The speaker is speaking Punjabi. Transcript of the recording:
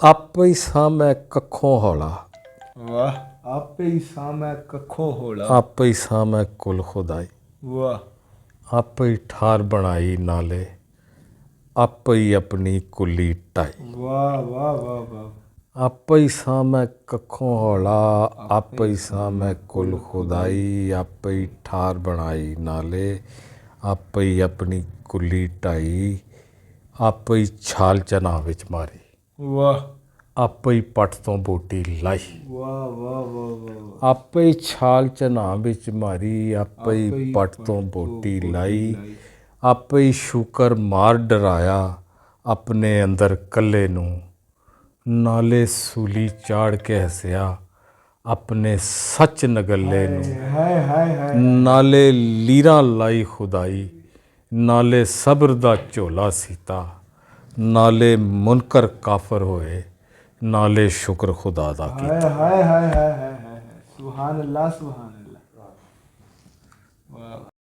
ਆਪੇ ਹੀ ਸਾਂਭੈ ਕੱਖੋਂ ਹੌਲਾ। ਵਾਹ। ਆਪੇ ਹੀ ਸਾਂਭੈ ਕੱਖੋਂ ਹੌਲਾ। ਆਪੇ ਹੀ ਸਾਂਭੈ ਕੁਲ ਖੁਦਾਈ। ਵਾਹ। ਆਪੇ ਹੀ ਠਾਰ ਬਣਾਈ ਨਾਲੇ ਆਪੇ ਹੀ ਆਪਣੀ ਕੁੱਲੀ ਢਾਈ। ਵਾਹ ਵਾਹ ਵਾਹ ਵਾਹ। ਆਪੇ ਹੀ ਸਾਂਭੈ ਕੱਖੋਂ ਹੌਲਾ ਆਪੇ ਹੀ ਸਾਂਭੈ ਕੁਲ ਖੁਦਾਈ। ਆਪੇ ਹੀ ਠਾਰ ਬਣਾਈ ਨਾਲੇ ਆਪੇ ਹੀ ਆਪਣੀ ਕੁੱਲੀ ਢਾਈ। ਆਪੇ ਹੀ ਛਾਲ ਚਨਾਹ ਵਿੱਚ ਮਾਰੀ ਵਾਹ। ਆਪੇ ਹੀ ਪੱਟ ਤੋਂ ਬੂਟੀ ਲਾਈ। ਵਾਹ ਵਾਹ ਵਾਹ ਵਾਹ। ਆਪੇ ਹੀ ਛਾਲ ਚਨਾਹ ਵਿੱਚ ਮਾਰੀ ਆਪੇ ਹੀ ਪੱਟ ਤੋਂ ਬੂਟੀ ਲਾਈ। ਆਪੇ ਹੀ ਸ਼ੂਕਰ ਮਾਰ ਡਰਾਇਆ ਆਪਣੇ ਅੰਦਰ ਕੱਲੇ ਨੂੰ ਨਾਲੇ ਸੂਲੀ ਚਾੜ ਕੇ ਹੱਸਿਆ ਆਪਣੇ ਸੱਚ ਨਗੱਲੇ ਨੂੰ। ਨਾਲੇ ਲੀਰਾਂ ਲਾਈ ਖੁਦਾਈ ਨਾਲੇ ਸਬਰ ਦਾ ਝੋਲਾ ਸੀਤਾ ਨਾਲੇ ਮੁਨਕਰ ਕਾਫਰ ਹੋਏ ਨਾਲੇ ਸ਼ੁਕਰ ਖੁਦਾ ਦਾ ਕੀਤਾ। ਹਾਏ ਹਾਏ ਹਾਏ ਹਾਏ ਹਾਏ। ਸੁਭਾਨ ਅੱਲਾਹ ਸੁਭਾਨ ਅੱਲਾਹ। ਵਾਹ।